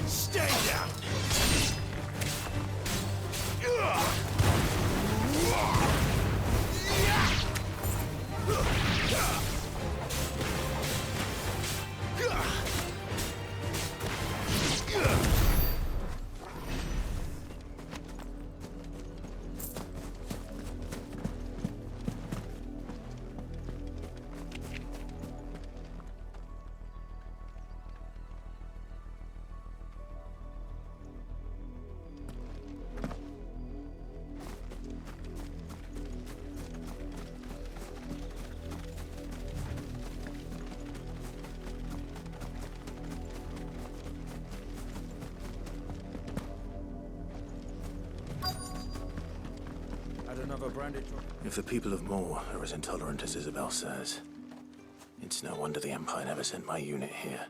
Stay down! If the people of Moore are as intolerant as Isabel says, it's no wonder the Empire never sent my unit here.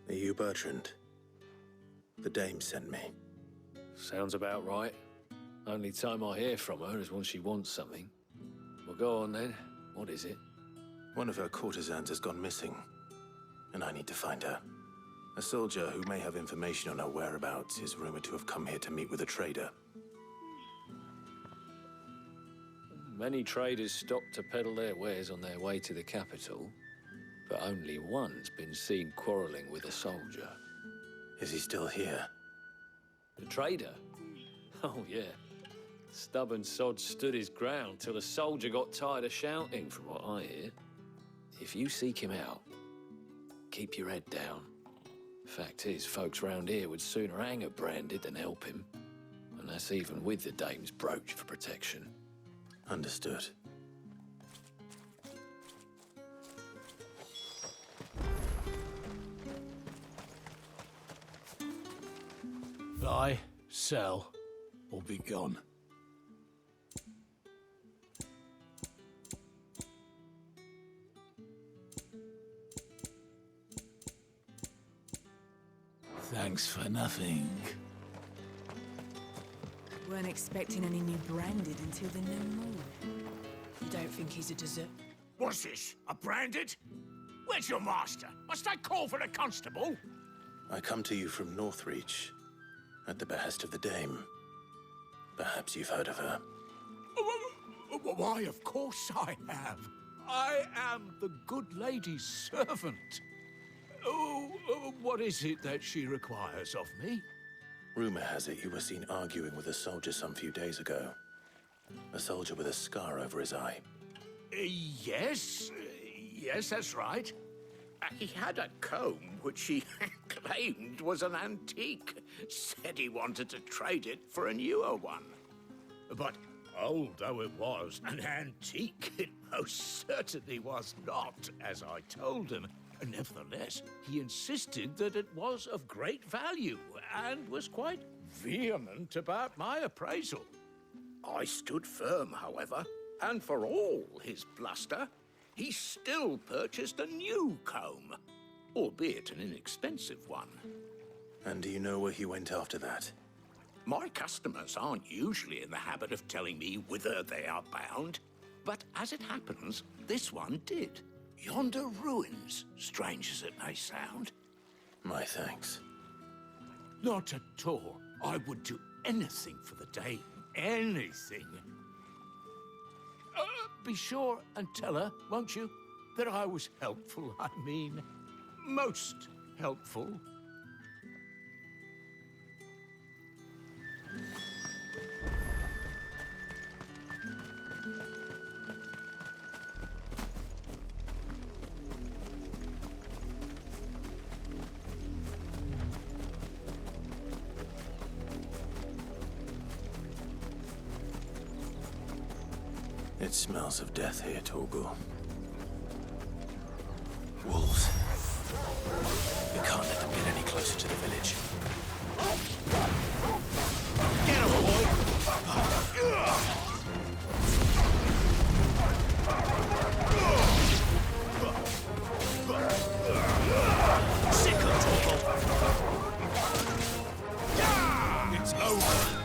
Are you Bertrand? The dame sent me. Sounds about right. Only time I hear from her is when she wants something. Well, go on then. What is it? One of her courtesans has gone missing, and I need to find her. A soldier who may have information on her whereabouts is rumored to have come here to meet with a trader. Many traders stop to peddle their wares on their way to the capital, but only one's been seen quarreling with a soldier. Is he still here? The trader? Oh, yeah. Stubborn sod stood his ground till the soldier got tired of shouting, from what I hear. If you seek him out, keep your head down. Fact is, folks round here would sooner hang a branded than help him. And that's even with the dame's brooch for protection. Understood. Buy, sell, or be gone. Thanks for nothing. Weren't expecting any new branded until the new moon. You don't think he's a dessert? What's this? A branded? Where's your master? Must I call for the constable? I come to you from Northreach, at the behest of the dame. Perhaps you've heard of her. Why, of course I have. I am the good lady's servant. What is it that she requires of me? Rumor has it you were seen arguing with a soldier some few days ago. A soldier with a scar over his eye. Yes, that's right. He had a comb which he claimed was an antique. Said he wanted to trade it for a newer one. But old though it was, an antique it most certainly was not, as I told him. Nevertheless, he insisted that it was of great value and was quite vehement about my appraisal. I stood firm, however, and for all his bluster, he still purchased a new comb, albeit an inexpensive one. And do you know where he went after that? My customers aren't usually in the habit of telling me whither they are bound, but as it happens, this one did. Yonder ruins, strange as it may sound. My thanks. Not at all. I would do anything for the dame. Anything. Be sure and tell her, won't you, that I was helpful. I mean, most helpful. It smells of death here, Torgal. Wolves. We can't let them get any closer to the village. Get him, boy! over.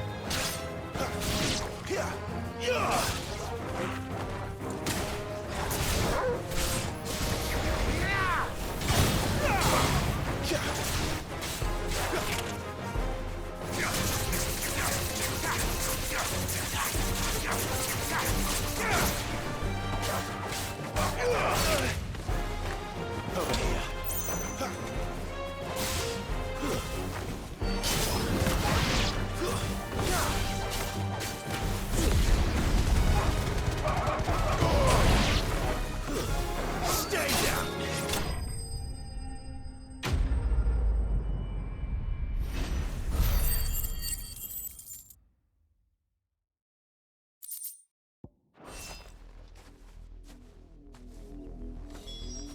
Stay down.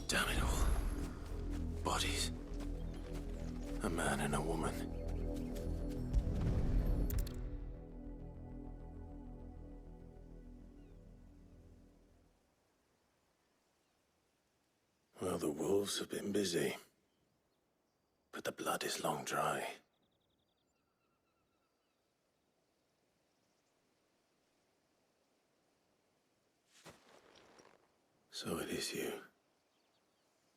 Damn it all. Bodies. A man and a woman. Well, the wolves have been busy. But the blood is long dry. So it is you,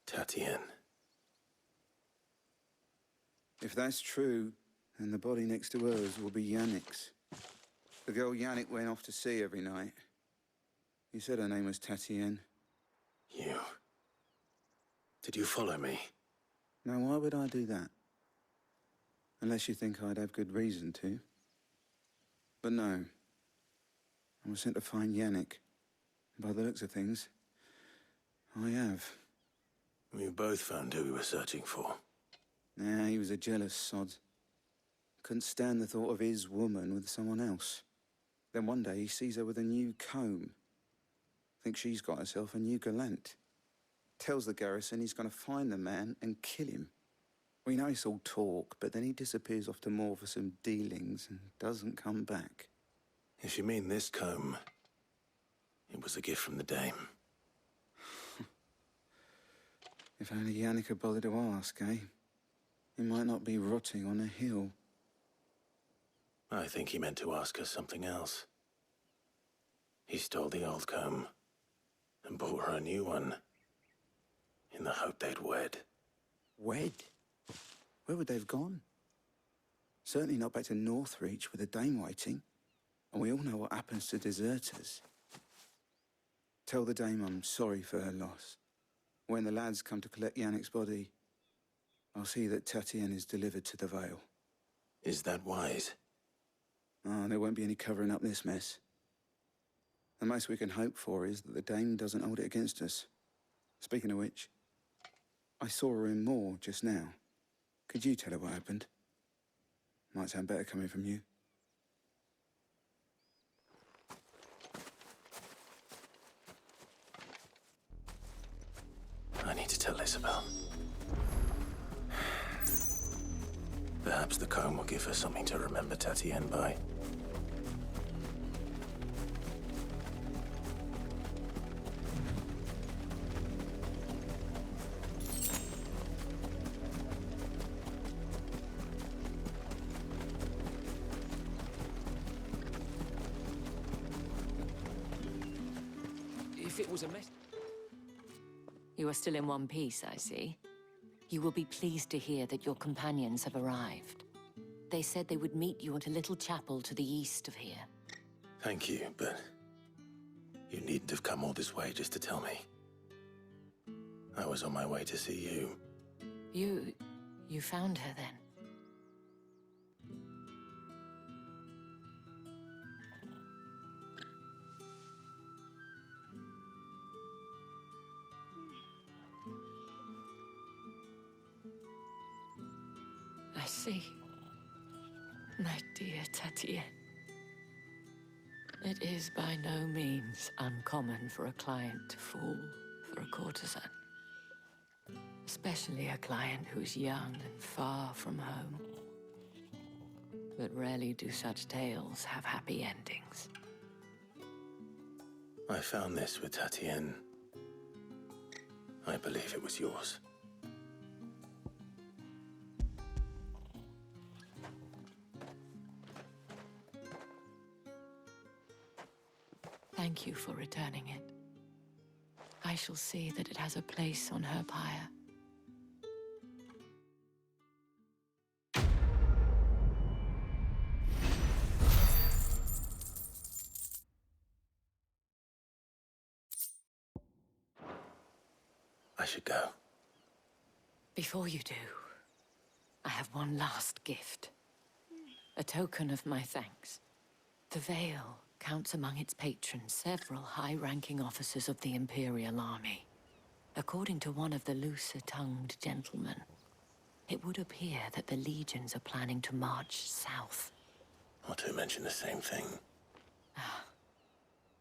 Tatien. If that's true, then the body next to hers will be Yannick's. The girl Yannick went off to see every night. You said her name was Tatien. You. Did you follow me? Now, why would I do that? Unless you think I'd have good reason to. But no. I was sent to find Yannick. By the looks of things, I have. We both found who we were searching for. Nah, he was a jealous sod. Couldn't stand the thought of his woman with someone else. Then one day he sees her with a new comb. Thinks she's got herself a new gallant. Tells the garrison he's going to find the man and kill him. We know it's all talk, but then he disappears off to Moor for some dealings and doesn't come back. If you mean this comb, it was a gift from the dame. If only Yannick had bothered to ask, eh? He might not be rotting on a hill. I think he meant to ask her something else. He stole the old comb and bought her a new one in the hope they'd wed. Wed? Where would they have gone? Certainly not back to Northreach with a dame waiting. And we all know what happens to deserters. Tell the dame I'm sorry for her loss. When the lads come to collect Yannick's body, I'll see that Tatien is delivered to the Vale. Is that wise? Oh, there won't be any covering up this mess. The most we can hope for is that the dame doesn't hold it against us. Speaking of which, I saw her in Moor just now. Could you tell her what happened? Might sound better coming from you. I need to tell Isabel. Perhaps the comb will give her something to remember Tatien by. If it was a mess... You are still in one piece, I see. You will be pleased to hear that your companions have arrived. They said they would meet you at a little chapel to the east of here. Thank you, but you needn't have come all this way just to tell me. I was on my way to see you. You found her then? I see. My dear Tatien. It is by no means uncommon for a client to fall for a courtesan. Especially a client who's young and far from home. But rarely do such tales have happy endings. I found this with Tatien. I believe it was yours. Thank you for returning it. I shall see that it has a place on her pyre. I should go. Before you do, I have one last gift. A token of my thanks. The Vale counts among its patrons several high-ranking officers of the Imperial Army. According to one of the looser-tongued gentlemen, it would appear that the legions are planning to march south. Or to mention the same thing.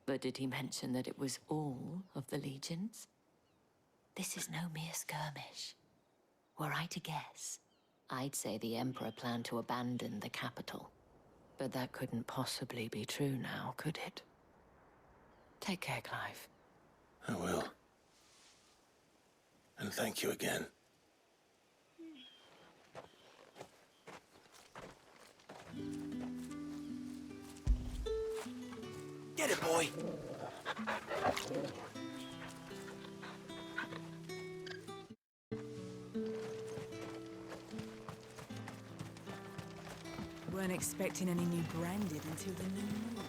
But did he mention that it was all of the legions? This is no mere skirmish. Were I to guess, I'd say the Emperor planned to abandon the capital. But that couldn't possibly be true now, could it? Take care, Clive. I will. And thank you again. Get it, boy! Weren't expecting any new branded until the new moon.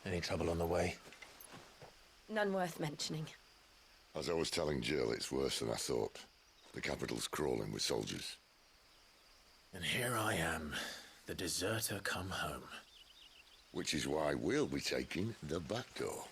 Any trouble on the way? None worth mentioning. As I was telling Jill, it's worse than I thought. The capital's crawling with soldiers. And here I am, the deserter come home. Which is why we'll be taking the back door.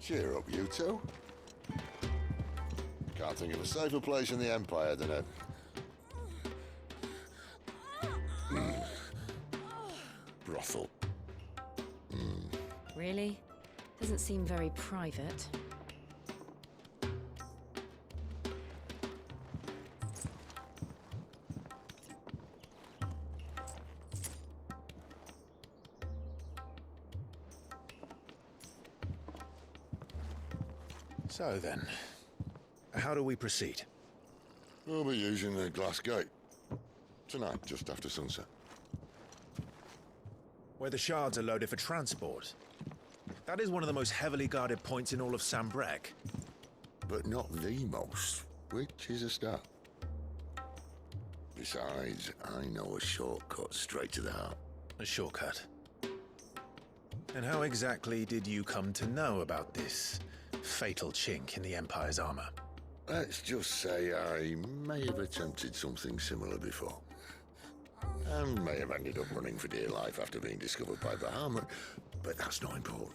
Cheer up, you two. Can't think of a safer place in the Empire than a... brothel. Really? Doesn't seem very private. So then, how do we proceed? We'll be using the glass gate. Tonight, just after sunset. Where the shards are loaded for transport. That is one of the most heavily guarded points in all of Sambrek. But not the most, which is a start. Besides, I know a shortcut straight to the heart. A shortcut. And how exactly did you come to know about this fatal chink in the Empire's armor? Let's just say I may have attempted something similar before. And may have ended up running for dear life after being discovered by Bahamut, but that's not important.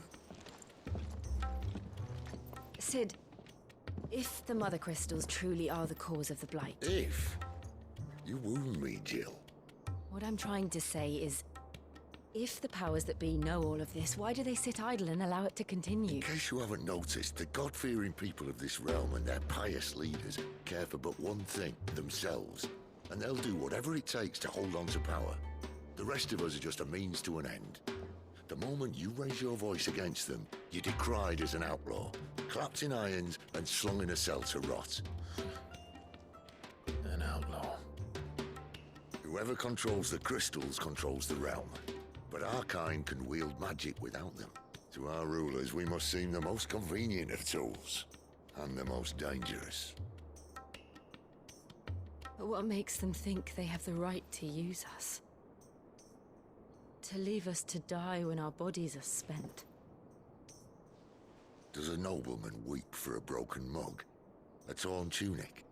Sid, if the Mother Crystals truly are the cause of the Blight, If? You wound me, Jill. what I'm trying to say is, if the powers that be know all of this, why do they sit idle and allow it to continue? In case you haven't noticed, the God-fearing people of this realm and their pious leaders care for but one thing, themselves. And they'll do whatever it takes to hold on to power. The rest of us are just a means to an end. The moment you raise your voice against them, you're decried as an outlaw, clapped in irons and slung in a cell to rot. An outlaw. Whoever controls the crystals controls the realm. But our kind can wield magic without them. To our rulers, we must seem the most convenient of tools, and the most dangerous. But what makes them think they have the right to use us? To leave us to die when our bodies are spent? Does a nobleman weep for a broken mug? A torn tunic?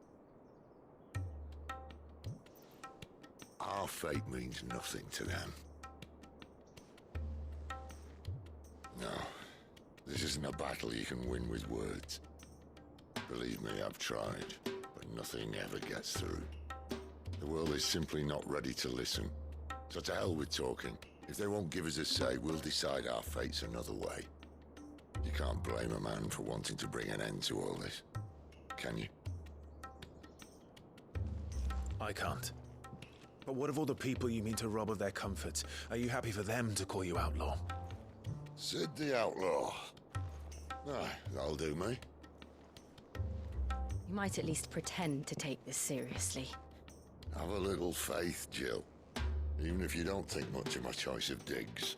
Our fate means nothing to them. No, this isn't a battle you can win with words. Believe me, I've tried, but nothing ever gets through. The world is simply not ready to listen. So to hell with talking. If they won't give us a say, we'll decide our fates another way. You can't blame a man for wanting to bring an end to all this, can you? I can't. But what of all the people you mean to rob of their comforts? Are you happy for them to call you outlaw? Sid the Outlaw. Ah, that'll do me. You might at least pretend to take this seriously. Have a little faith, Jill. Even if you don't think much of my choice of digs.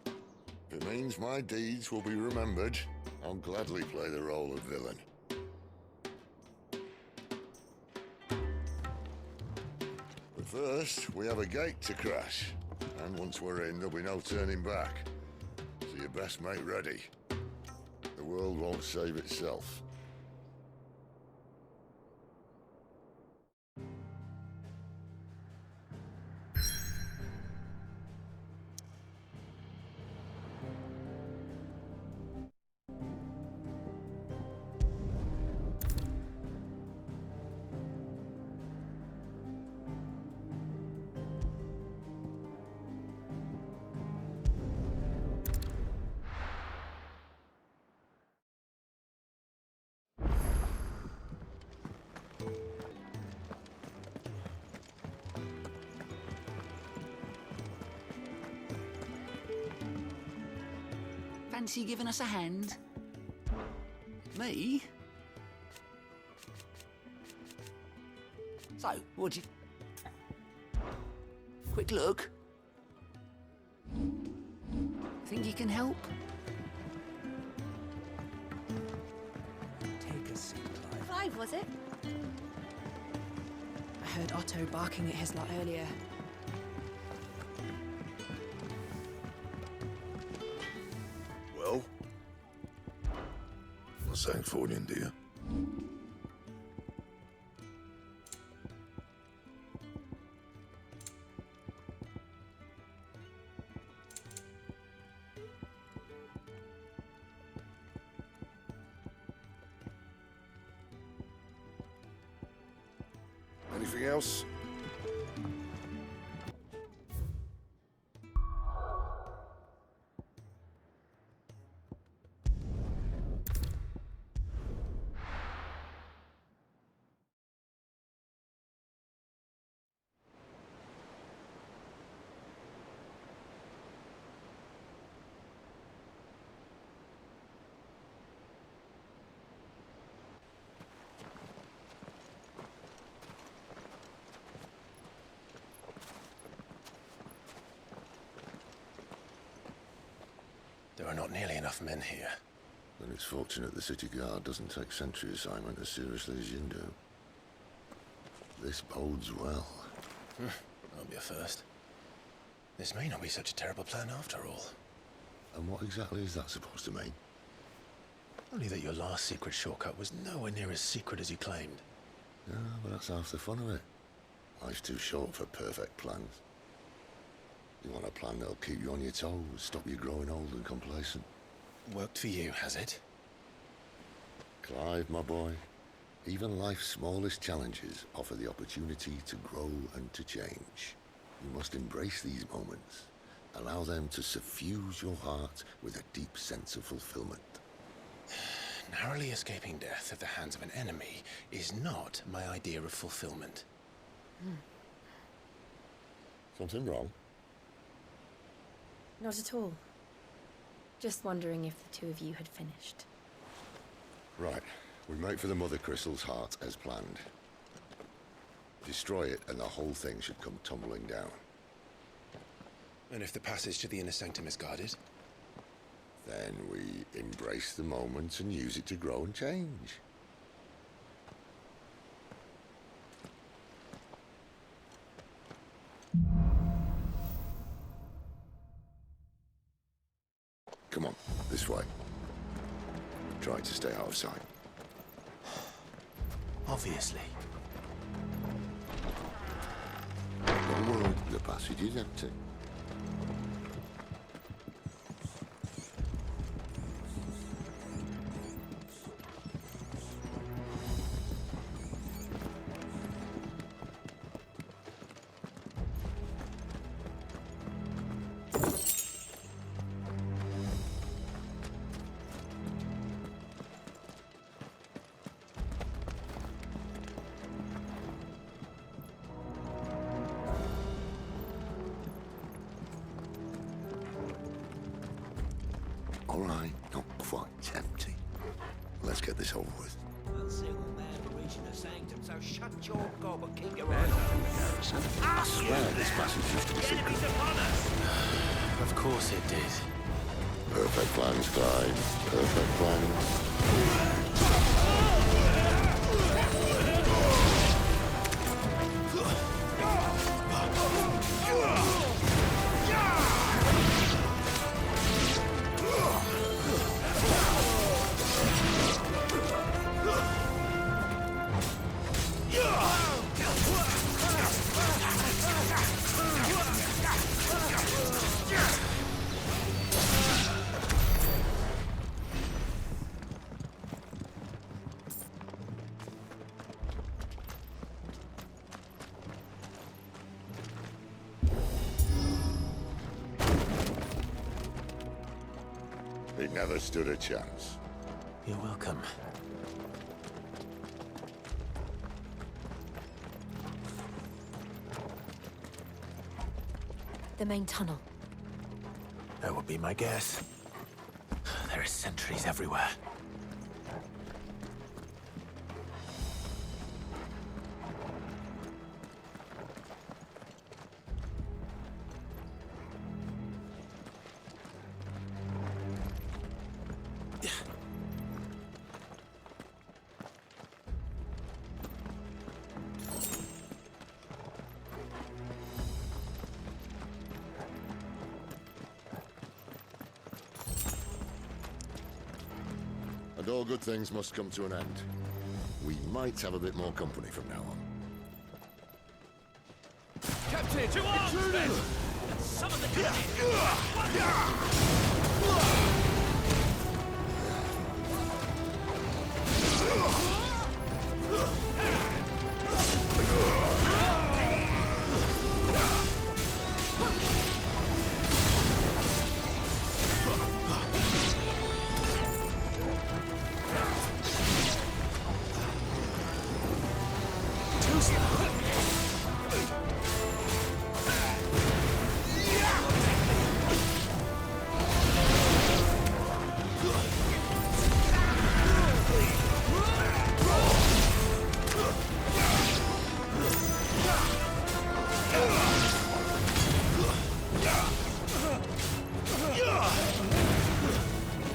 If it means my deeds will be remembered, I'll gladly play the role of villain. But first, we have a gate to crash. And once we're in, there'll be no turning back. So you best make ready. The world won't save itself. Fancy giving us a hand? Me? So, what'd you... Quick look. Think you can help? Take a seat, Clive. Clive, was it? I heard Otto barking at his lot earlier. Well? What's that for you, dear? Anything else? There are not nearly enough men here. Then it's fortunate the city guard doesn't take sentry assignment as seriously as you do. This bodes well. That'll be a first. This may not be such a terrible plan after all. And what exactly is that supposed to mean? Only that your last secret shortcut was nowhere near as secret as you claimed. Yeah, but that's half the fun of it. Life's too short for perfect plans. You want a plan that'll keep you on your toes, stop you growing old and complacent. Worked for you, has it? Clive, my boy, even life's smallest challenges offer the opportunity to grow and to change. You must embrace these moments. Allow them to suffuse your heart with a deep sense of fulfillment. Narrowly escaping death at the hands of an enemy is not my idea of fulfillment. Something wrong? Not at all. Just wondering if the two of you had finished. Right. We make for the Mother Crystal's heart as planned. Destroy it and the whole thing should come tumbling down. And if the passage to the inner sanctum is guarded? Then we embrace the moment and use it to grow and change. Come on, this way. Try to stay out of sight. Obviously. Don't worry, the passage is empty. All right, not quite empty. Let's get this over with. I'll single man for reaching the sanctum, so shut your gob and keep your eyes on the garrison. I swear this passage used to be secret. Enemies upon us! Of course it did. Perfect plans, Clive. Perfect plans. He never stood a chance. You're welcome. The main tunnel. That would be my guess. There are sentries everywhere. And all good things must come to an end. We might have a bit more company from now on. Captain, to arms, then! Summon the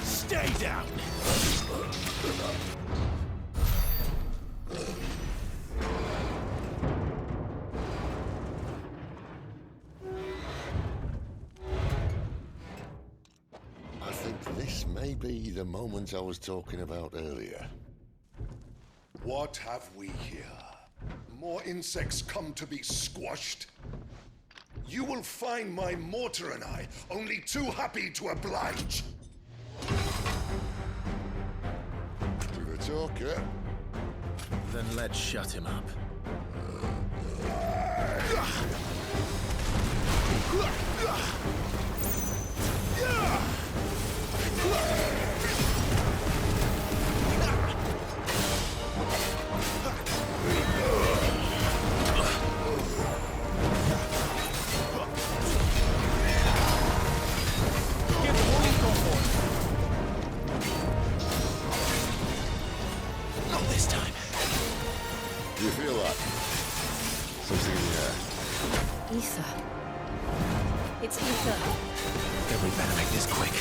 Stay down! I think this may be the moment I was talking about earlier. What have we here? More insects come to be squashed? You will find my mortar and I only too happy to oblige. We've talker. Then let's shut him up. Not this time. Do you feel that? Something in the air. Ether. It's ether. Then we better make this quick.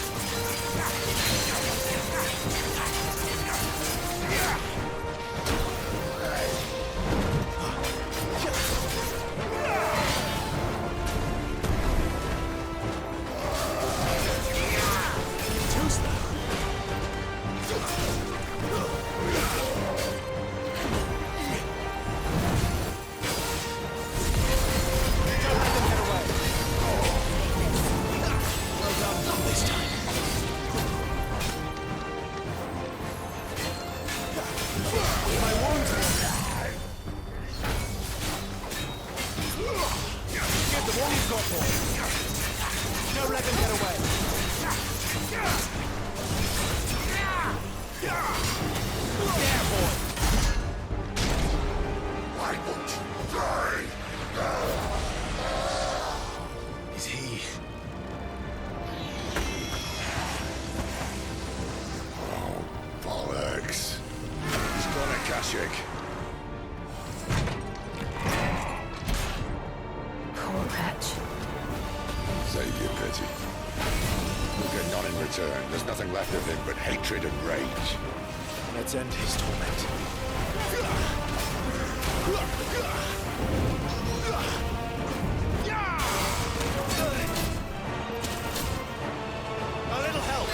Too slow. Why won't you die? Is he... Bollocks. He's got a Kashyyyk. Poor wretch. Save your pity. We'll get none in return. There's nothing left of him but hatred and rage. Let's end his torment. A little help.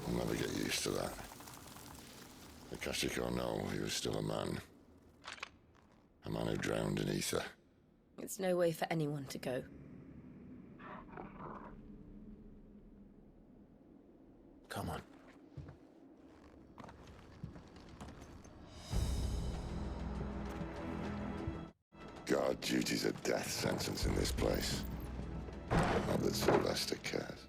I'll never get used to that. Akashic or no, he was still a man. A man who drowned in ether. It's no way for anyone to go. Come on. Guard duty's a death sentence in this place. Not that Sylvester cares.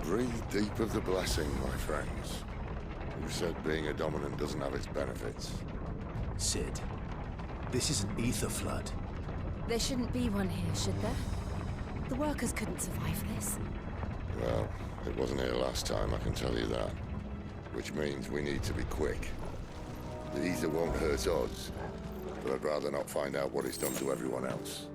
Breathe deep of the blessing, my friends. Who said being a dominant doesn't have its benefits? Sid, this is an ether flood. There shouldn't be one here, should there? The workers couldn't survive this. Well, it wasn't here last time, I can tell you that. Which means we need to be quick. The ether won't hurt us, but I'd rather not find out what it's done to everyone else.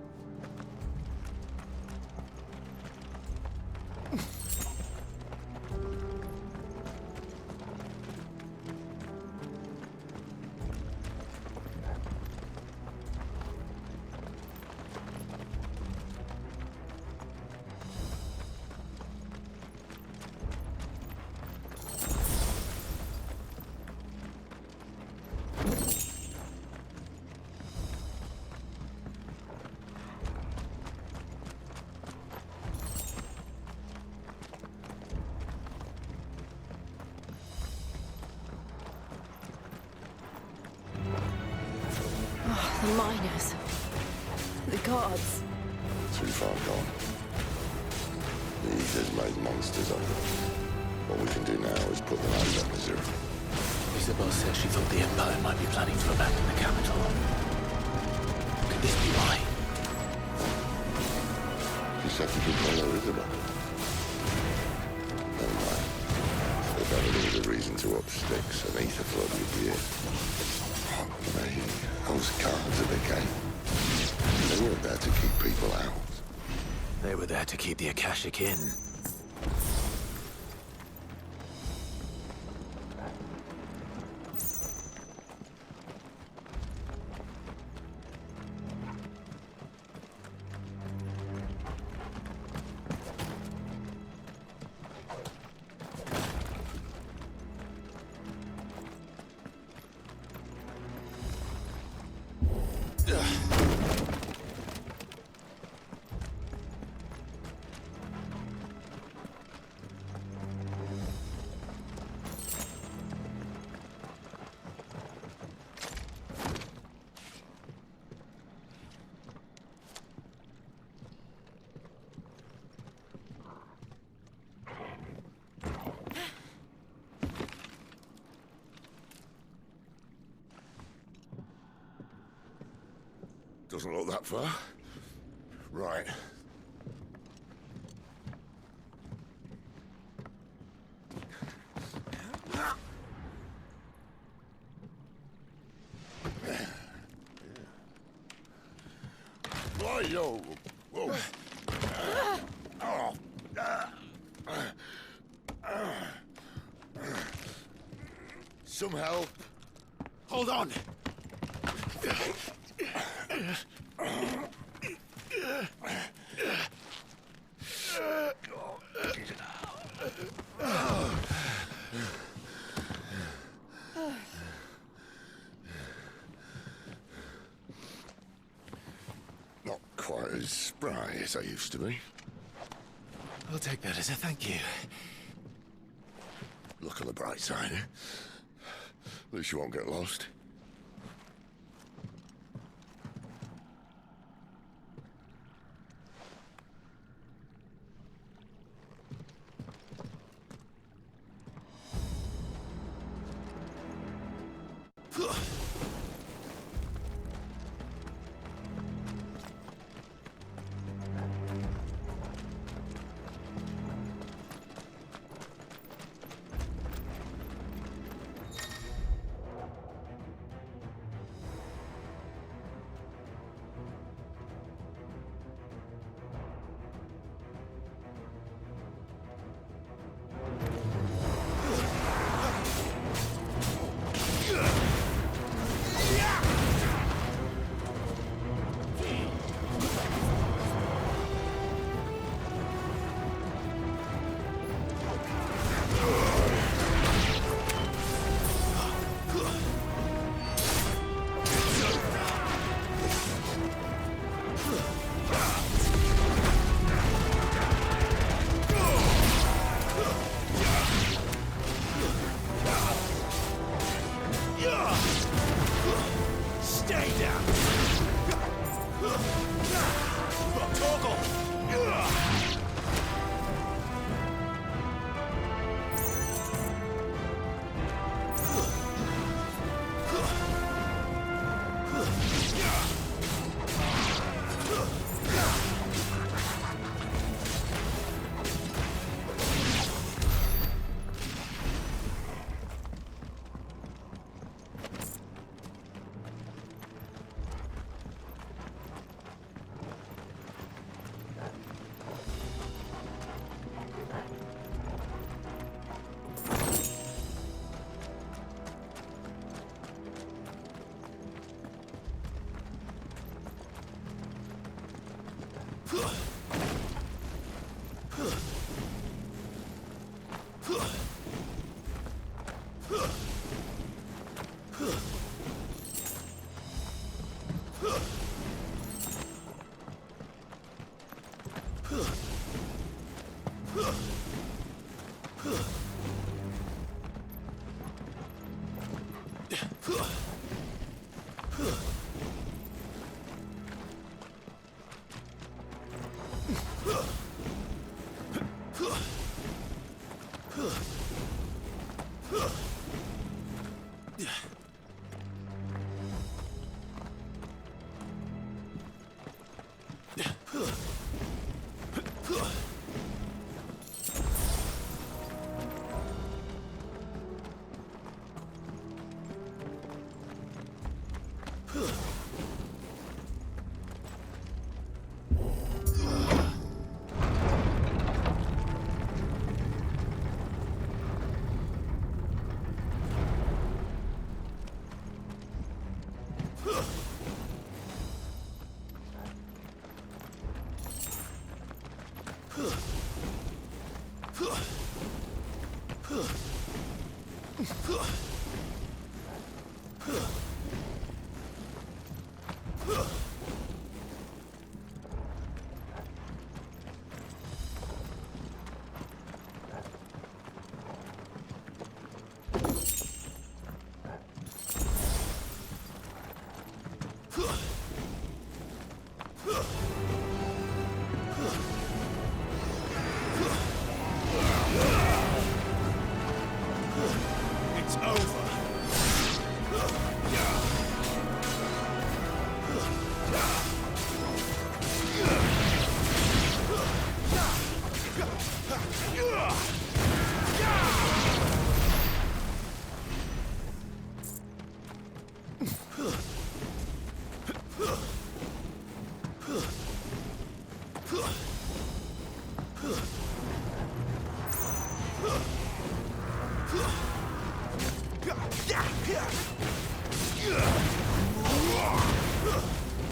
The miners. The guards. Too far gone. The ether's made monsters of them. What we can do now is put them out of their misery. Isabel said she thought the Empire might be planning to abandon the capital. Could this be why? She said you could follow Isabel. Never mind. If ever there was a reason to up sticks, an ether flood would be it. Those guards at the gate. They weren't there to keep people out. They were there to keep the Akashic in. Doesn't look that far. Right. Why, yo? Whoa. Some help. Hold on! Not quite as spry as I used to be. I'll take that as a thank you. Look on the bright side. At least you won't get lost.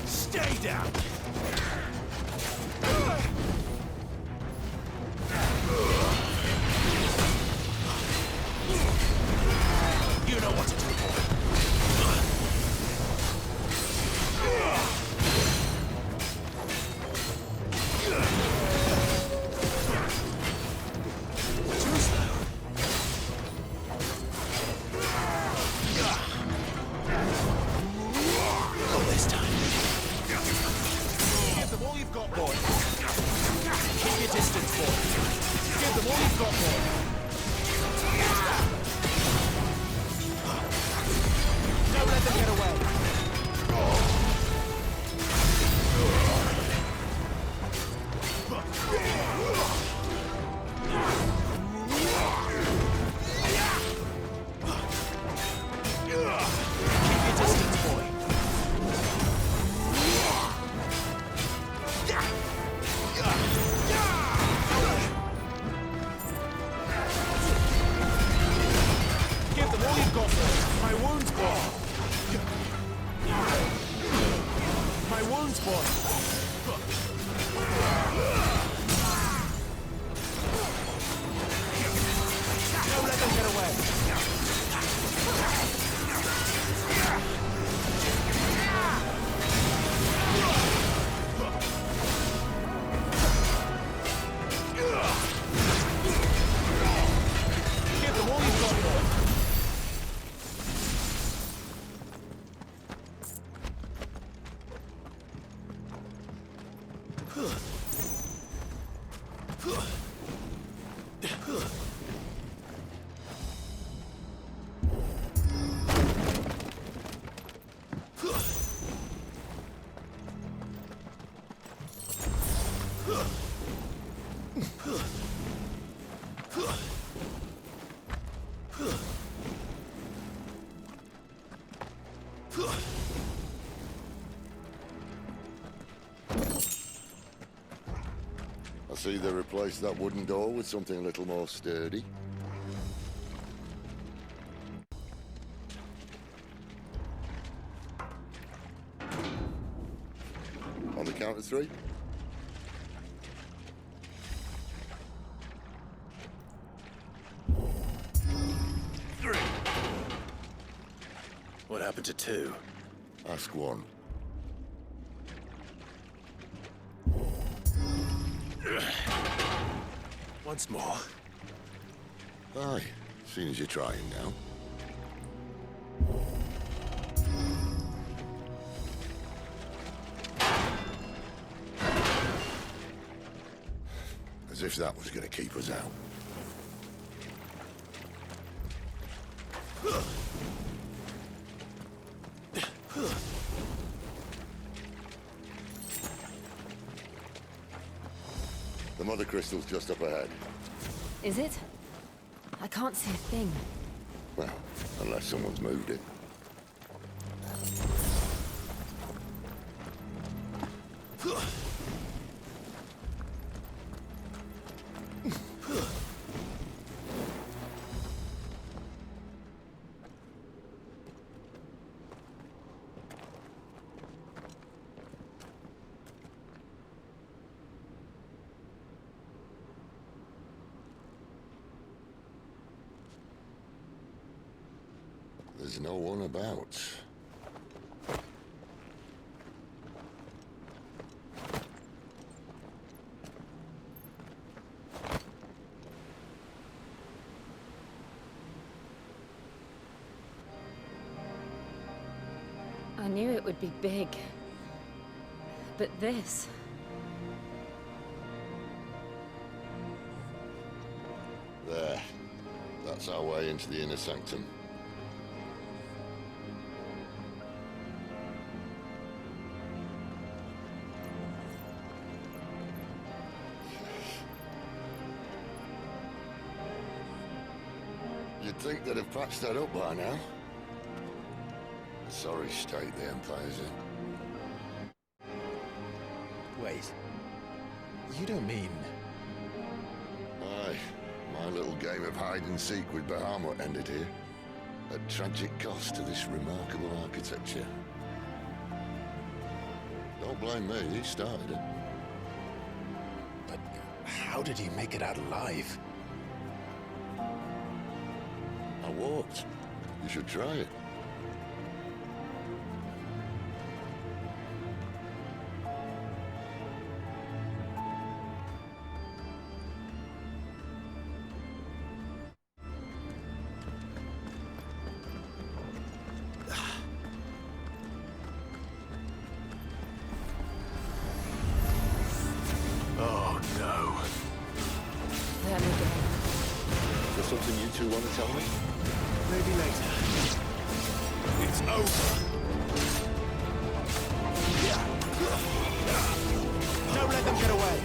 Stay down! You know what to do, boy. Too slow. Oh, this time. Give them all you've got, boy. Keep your distance, boy. Give them all you've got, boy. Don't let them get away. Keep your distance, boy. Give them all you've got, boy. My wounds, boy. My wounds, boy. Don't let them get away. Give them all you've got, boy. I see they replaced that wooden door with something a little more sturdy. On the count of 3. What happened to 2? Ask 1. Once more. Aye, seeing as you're trying now. As if that was going to keep us out. The mother crystal's just up ahead. Is it? I can't see a thing. Well, unless someone's moved it. There's no one about. I knew it would be big. But this... There. That's our way into the inner sanctum. You'd think they'd have patched that up by now. Sorry state the Empire's in. Wait. You don't mean... Aye. My little game of hide-and-seek with Bahamut ended here. At tragic cost to this remarkable architecture. Don't blame me, he started it. But how did he make it out alive? I walked. You should try it. Oh, no. There we go. Is there something you two want to tell me? Maybe later. It's over. Don't let them get away.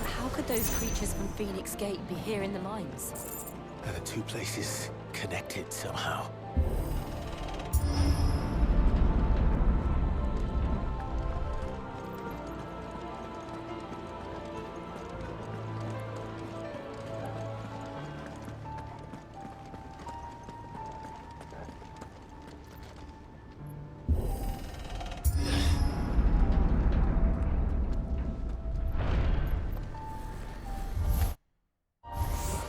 How could those creatures from Phoenix Gate be here in the mines? Are the 2 places connected somehow?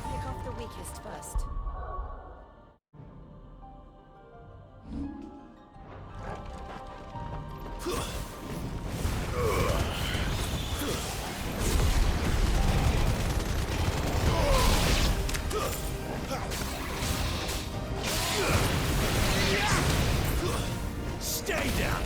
Pick off the weakest first. Stay down!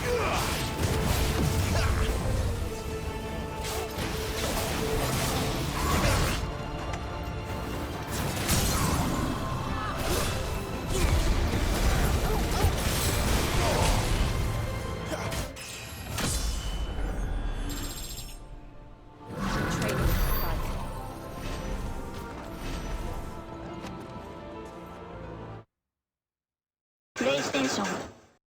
Yeah!